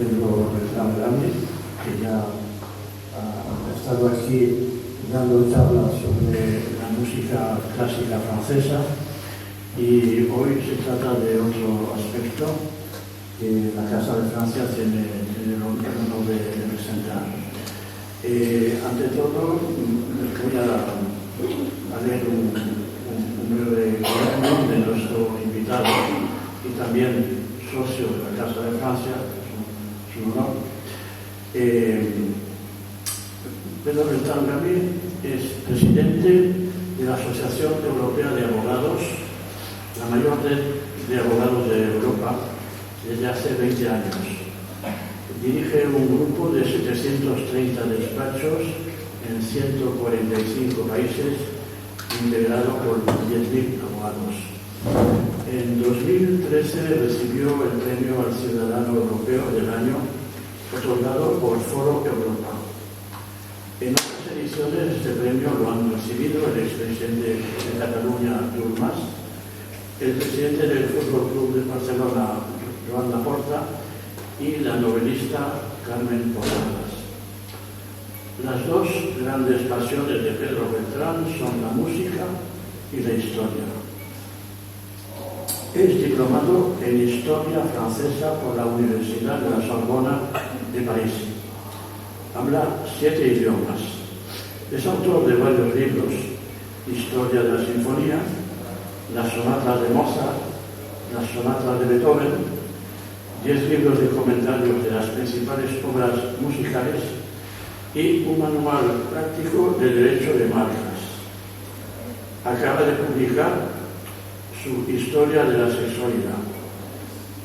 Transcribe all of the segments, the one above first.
Pedro Beltrán Grande, que ya ha estado aquí dando charlas sobre la música clásica francesa, y hoy se trata de otro aspecto que la Casa de Francia tiene el honor de presentar. Ante todo, voy a leer un breve resumen de nuestro invitado y también socio de la Casa de Francia, su honor. Pedro Beltrán Grande es presidente de la Asociación Europea de Abogados, la mayor red de abogados de Europa desde hace 20 años. Dirige un grupo de 730 despachos en 145 países, integrado por 10.000 abogados. En 2013 recibió el Premio al Ciudadano Europeo del Año, otorgado por Foro Europa. En otras ediciones este premio lo han recibido el expresidente de Cataluña, Artur Mas, el presidente del Fútbol Club de Barcelona, Joan Laporta, y la novelista Carmen Posadas. Las dos grandes pasiones de Pedro Beltrán son la música y la historia. Es diplomado en Historia Francesa por la Universidad de la Sorbona de París. Habla 7 idiomas. Es autor de varios libros: Historia de la Sinfonía, las sonatas de Mozart, las sonatas de Beethoven, 10 libros de comentarios de las principales obras musicales y un manual práctico de derecho de marcas. Acaba de publicar su Historia de la Sexualidad.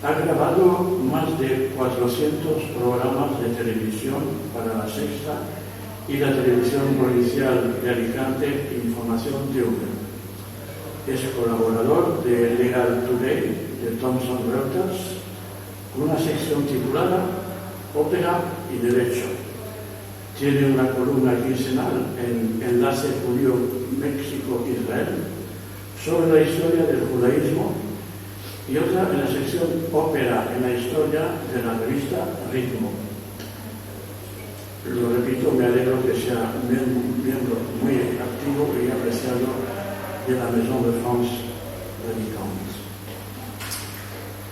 Ha grabado más de 400 programas de televisión para La Sexta y la televisión provincial de Alicante, Información TV. Es colaborador de Legal Today de Thomson Reuters, con una sección titulada Ópera y Derecho. Tiene una columna quincenal en Enlace Judío México-Israel sobre la historia del judaísmo y otra en la sección Ópera en la historia de la revista Ritmo. Lo repito, me alegro que sea miembro muy activo y apreciado de la Maison de France Radicante.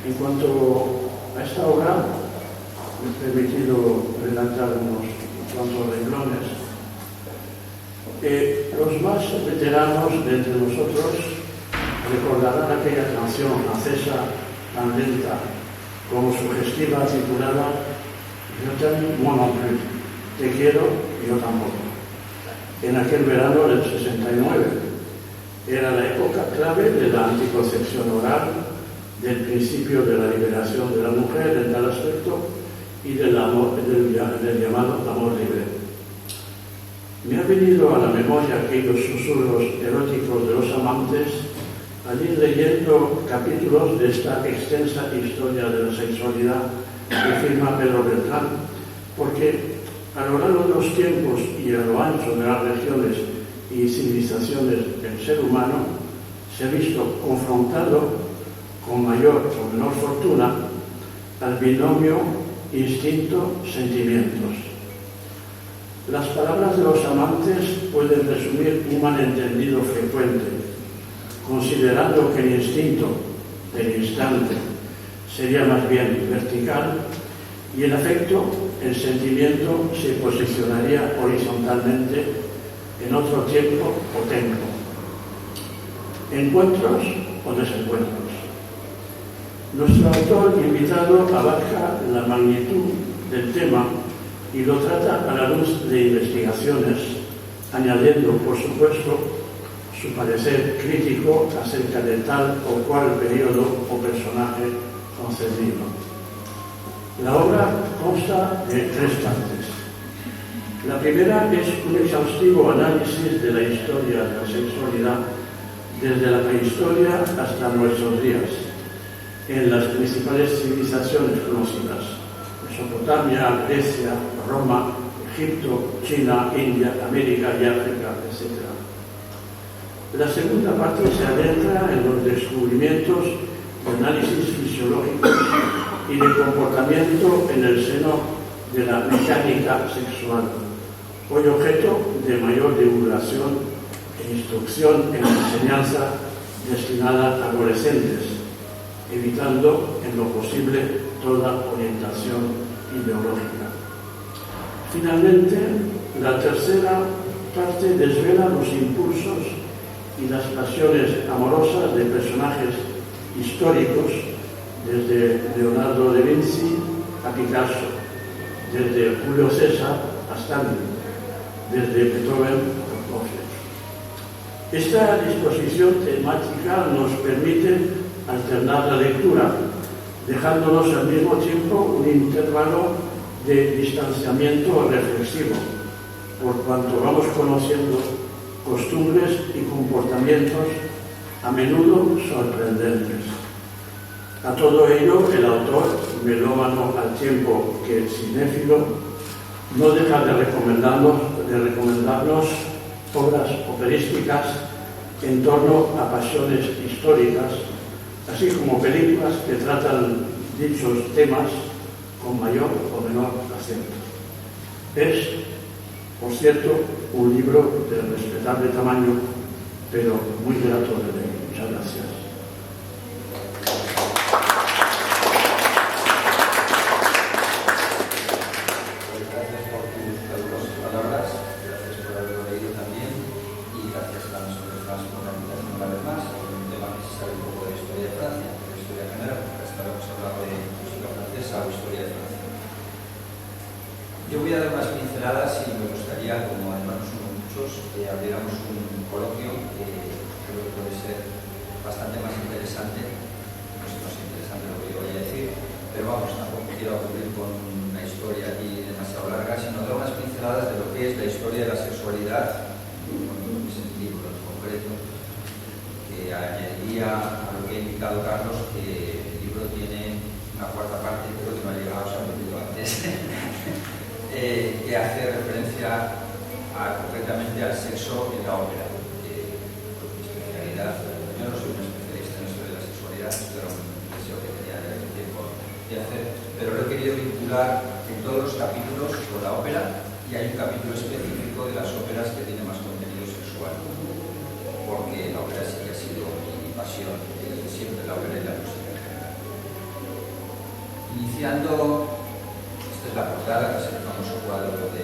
En cuanto a esta obra, me he permitido redactar unos cuantos renglones. Los más veteranos de entre nosotros recordarán aquella canción francesa tan lenta como sugestiva titulada Je t'aime, moi non plus, te quiero, yo tampoco. En aquel verano del 69 era la época clave de la anticoncepción oral, del principio de la liberación de la mujer en tal aspecto y del llamado amor libre. Me ha venido a la memoria aquellos susurros eróticos de los amantes al ir leyendo capítulos de esta extensa historia de la sexualidad que firma Pedro Beltrán, porque a lo largo de los tiempos y a lo ancho de las regiones y civilizaciones del ser humano se ha visto confrontado con mayor o menor fortuna al binomio instinto-sentimientos. Las palabras de los amantes pueden resumir un malentendido frecuente, considerando que el instinto del instante sería más bien vertical y el afecto, el sentimiento, se posicionaría horizontalmente en otro tiempo o tempo. Encuentros o desencuentros. Nuestro autor invitado abarca la magnitud del tema y lo trata a la luz de investigaciones, añadiendo, por supuesto, su parecer crítico acerca de tal o cual periodo o personaje concernido. La obra consta de 3 partes. La primera es un exhaustivo análisis de la historia de la sexualidad desde la prehistoria hasta nuestros días, en las principales civilizaciones conocidas: Mesopotamia, Grecia, Roma, Egipto, China, India, América y África, etc. La segunda parte se adentra en los descubrimientos y análisis fisiológicos y de comportamiento en el seno de la mecánica sexual, hoy objeto de mayor divulgación e instrucción en la enseñanza destinada a adolescentes, evitando en lo posible toda orientación ideológica. Finalmente, la tercera parte desvela los impulsos y las pasiones amorosas de personajes históricos, desde Leonardo da Vinci a Picasso, desde Julio César a Stalin, desde Beethoven a Mozart. Esta disposición temática nos permite alternar la lectura, dejándonos al mismo tiempo un intervalo de distanciamiento reflexivo, por cuanto vamos conociendo costumbres y comportamientos a menudo sorprendentes. A todo ello, el autor, melómano al tiempo que cinéfilo, no deja de recomendarnos obras operísticas en torno a pasiones históricas, así como películas que tratan dichos temas con mayor o menor acento. Es, por cierto, un libro de respetable tamaño, pero muy grato de leer. Muchas gracias. Gracias por tus calurosas palabras, gracias por haberlo leído también y gracias a nosotros más por la invitación una vez más. Un tema que se sabe un poco de historia de Francia, de historia general, porque hasta ahora hemos hablado de música francesa o historia de Francia. Yo voy a dar unas pinceladas y me gustaría, como además no somos muchos, que abriéramos un coloquio que creo que puede ser bastante más interesante. No sé si más interesante lo que yo voy a decir, pero vamos, tampoco quiero aburrir con una historia aquí demasiado larga, sino dar unas pinceladas de lo que es la historia de la sexualidad, con ese libro en concreto, que añadiría a lo que ha indicado Carlos, que el libro tiene una cuarta parte, creo que no ha llegado, se ha metido antes, que hace referencia concretamente al sexo en la ópera. Por mi especialidad, yo no soy un especialista en esto de la sexualidad, pero un deseo que tenía de tiempo de hacer, pero lo he querido vincular en todos los capítulos con la ópera, y hay un capítulo específico de las óperas que tiene más contenido sexual, porque la ópera sí que ha sido mi pasión, siempre la ópera y la música en general. Iniciando, esta es la portada, que es el famoso cuadro de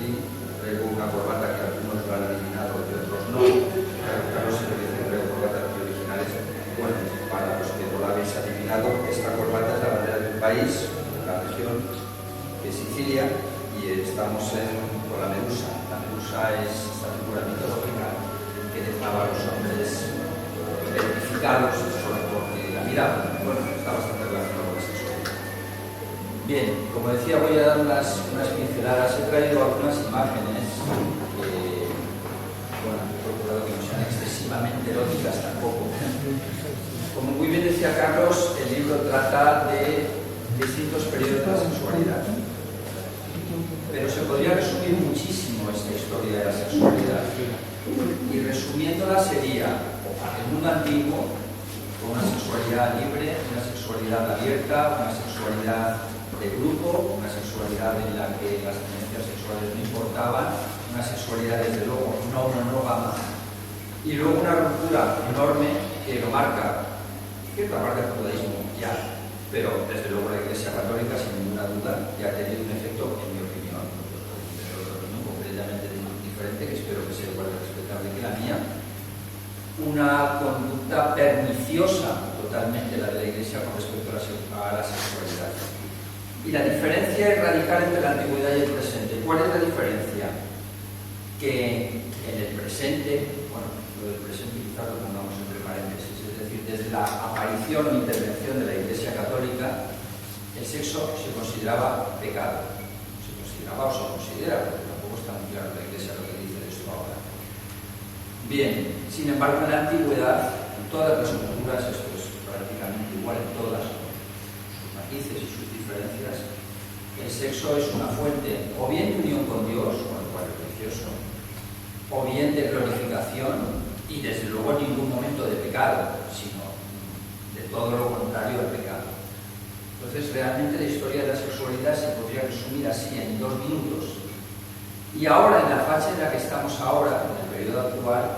Lee. Traigo una corbata que algunos lo han adivinado y otros no. Carlos se lo dice, traigo corbatas muy originales. Bueno, para los que no la habéis adivinado, esta corbata es la bandera de un país, la región de Sicilia, y estamos con la Medusa. La Medusa es esta figura mitológica que dejaba a los hombres petrificados solo porque la miraban. Bueno, está bastante relacionado con eso. Bien, como decía, voy a dar unas pinceladas. He traído algunas imágenes que, bueno, he procurado que no sean excesivamente eróticas tampoco. Como muy bien decía Carlos, el libro trata de distintos periodos de la sexualidad. Pero se podría resumir muchísimo esta historia de la sexualidad. Y resumiéndola sería el mundo antiguo, con una sexualidad libre, una sexualidad abierta, una sexualidad de grupo, una sexualidad en la que las tendencias sexuales no importaban, una sexualidad desde luego no monógama, y luego una ruptura enorme que lo marca cierta parte del judaísmo ya, pero desde luego la Iglesia Católica sin ninguna duda ya ha tenido un efecto, en mi opinión, completamente diferente, que espero que sea igual de respetable que la mía, una conducta perniciosa totalmente la de la Iglesia con respecto a la sexualidad. Y la diferencia es radical entre la antigüedad y el presente. ¿Cuál es la diferencia? Que en el presente, bueno, lo del presente quizás lo pongamos entre paréntesis, es decir, desde la aparición o intervención de la Iglesia Católica, el sexo se consideraba pecado. Se consideraba o se considera, porque tampoco está muy claro la Iglesia lo que dice de esto ahora. Bien, sin embargo, en la antigüedad, en todas las culturas, esto es prácticamente igual en todas sus matices y sus diferencias, el sexo es una fuente o bien de unión con Dios, con el cual religioso, o bien de glorificación y desde luego en ningún momento de pecado, sino de todo lo contrario al pecado. Entonces, realmente la historia de la sexualidad se podría resumir así en 2 minutos. Y ahora, en la fase en la que estamos ahora, en el periodo actual,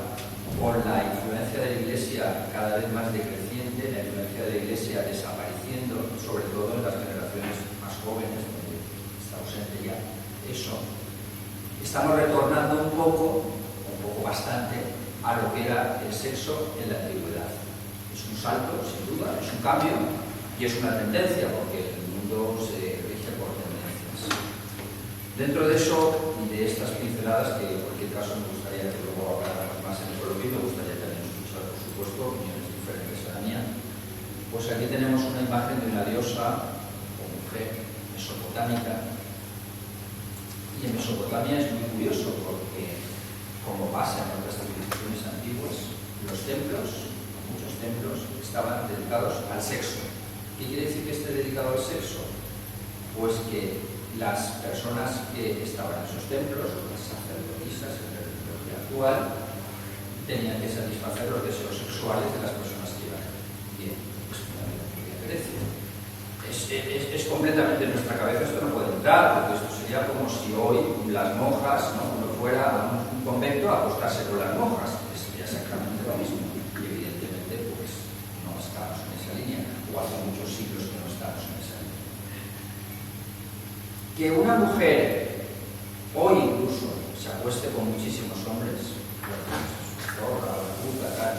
con la influencia de la Iglesia cada vez más decreciente, la influencia de la Iglesia desapareciendo, sobre todo en las generaciones más jóvenes, donde está ausente ya eso, estamos retornando un poco bastante, a lo que era el sexo en la antigüedad. Es un salto, sin duda, es un cambio y es una tendencia, porque el mundo se rige por tendencias. Dentro de eso y de estas pinceladas, que en cualquier caso me gustaría que luego habláramos más en el coloquio, me gustaría también escuchar, por supuesto, opiniones diferentes a la mía. Pues aquí tenemos una imagen de una diosa o mujer mesopotámica. Y en Mesopotamia es muy curioso porque, como pasa en otras civilizaciones antiguas, los templos, muchos templos, estaban dedicados al sexo. ¿Qué quiere decir que esté dedicado al sexo? Pues que las personas que estaban en esos templos, las sacerdotisas en la tecnología actual, tenían que satisfacer los deseos sexuales de las personas que iban. Bien, es una vida de Grecia. Es completamente en nuestra cabeza, esto no puede entrar, porque esto sería como si hoy las monjas, ¿no?, uno fuera a un convento a acostarse con las monjas, que sería exactamente lo mismo. Y evidentemente, pues, no estamos en esa línea, o hace muchos siglos que no estamos en esa línea. Que una mujer, hoy incluso, se acueste con muchísimos hombres, zorra, puta, tal,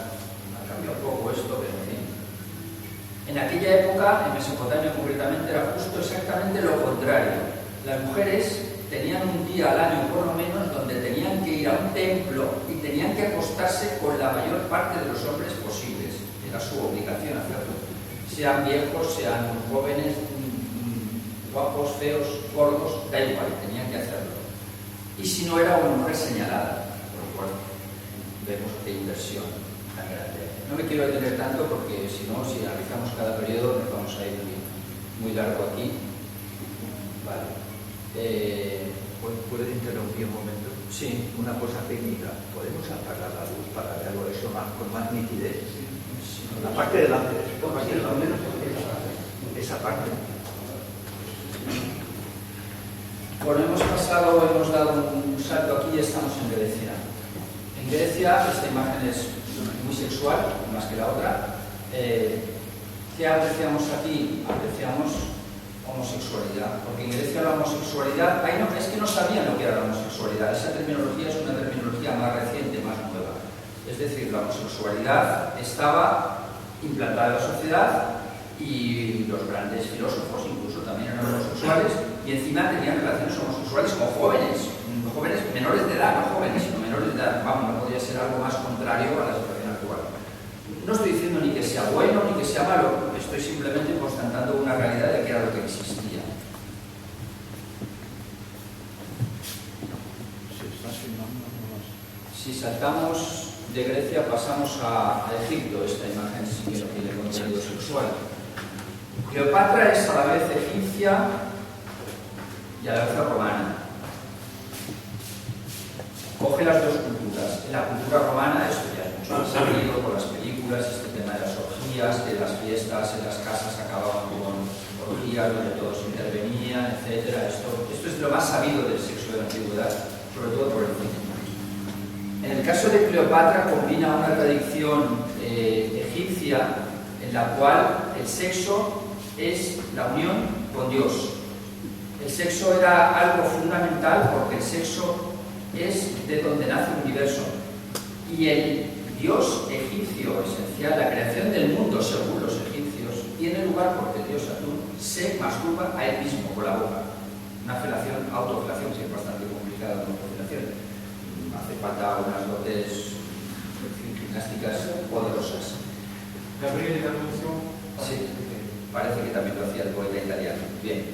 ha cambiado un poco esto, pero en fin. En aquella época, en Mesopotamia concretamente, era justo exactamente lo contrario. Las mujeres tenían un día al año, por lo menos, donde tenían que ir a un templo y tenían que acostarse con la mayor parte de los hombres posibles. Era su obligación hacerlo. Sean viejos, sean jóvenes, guapos, feos, gordos, da igual, tenían que hacerlo. Y si no, era una mujer señalada, por lo cual vemos qué inversión tan grande. No me quiero detener tanto porque si no, si analizamos cada periodo, nos vamos a ir muy largo aquí. Vale. ¿Puedes interrumpir un momento? Sí. Una cosa técnica. ¿Podemos apagar la luz para verlo eso con más nitidez? Sí. La parte delante. Al menos Esa parte. Bueno, hemos dado un salto aquí y estamos en Grecia. En Grecia, esta imagen es muy sexual, más que la otra. ¿Qué apreciamos aquí? Apreciamos homosexualidad, porque en Grecia la homosexualidad, es que no sabían lo que era la homosexualidad, esa terminología es una terminología más reciente, más nueva. Es decir, la homosexualidad estaba implantada en la sociedad y los grandes filósofos incluso también eran homosexuales y encima tenían relaciones homosexuales con jóvenes menores de edad, no jóvenes, sino menores de edad. Vamos, no podía ser algo más contrario a la situación actual. No estoy diciendo ni que sea bueno ni que sea malo, estoy simplemente constatando una realidad de que era lo que existía. Si saltamos de Grecia, pasamos a Egipto. Esta imagen sí que no tiene contenido sexual. Cleopatra es a la vez egipcia y a la vez romana. Coge las dos culturas. En la cultura romana, esto ya es mucho más sabido por las películas, este tema de las orgías, que las fiestas en las casas acababan con orgías donde todos intervenían, etc. Esto es lo más sabido del sexo de la antigüedad, sobre todo por el cine. En el caso de Cleopatra combina una tradición egipcia en la cual el sexo es la unión con Dios. El sexo era algo fundamental porque el sexo es de donde nace el universo. Y el Dios egipcio esencial, la creación del mundo según los egipcios, tiene lugar porque el Dios Atún se masturba a él mismo con la boca. Una autofelación que es bastante complicada, una autofelación. Hace falta unas dotes gimnásticas poderosas. Gabriele D'Annunzio. Sí, parece que también lo hacía el poeta italiano. Bien.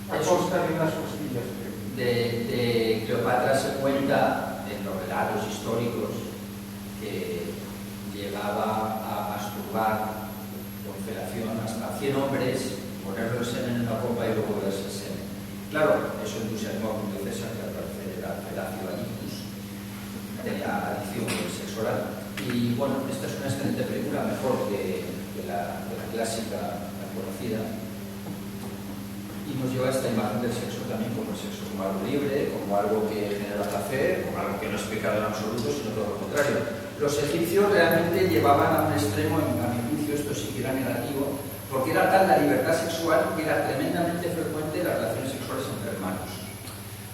A costa de unas costillas. De Cleopatra se cuenta en los relatos históricos que llegaba a masturbar con felación hasta 100 hombres, ponerle el semen en una copa y luego verse el semen. Claro, eso entusiasmó a Julio César, que al parecer era Felacio Anicus, tenía adicción sexual. Y bueno, esta es una excelente película, mejor que la clásica, la conocida desconocida y nos lleva a esta imagen del sexo también como el sexo como algo libre, como algo que genera placer, como algo que no es pecado en absoluto, sino todo lo contrario. Los egipcios realmente llevaban a un extremo, a mi juicio, esto sí que era negativo, porque era tal la libertad sexual que era tremendamente frecuente las relaciones sexuales entre hermanos.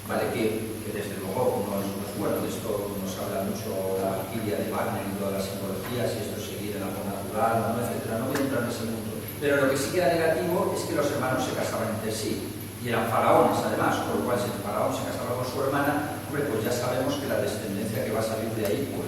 Vale, que desde luego no es bueno, de esto nos habla mucho la Valquiria de Wagner y todas las simbologías, y esto seguir en algo natural, ¿no? Etcétera. No voy a entrar en ese mundo. Pero lo que sí que era negativo es que los hermanos se casaban entre sí, y eran faraones además, con lo cual si el faraón se casaba con su hermana, hombre, pues ya sabemos que la descendencia que va a salir de ahí, pues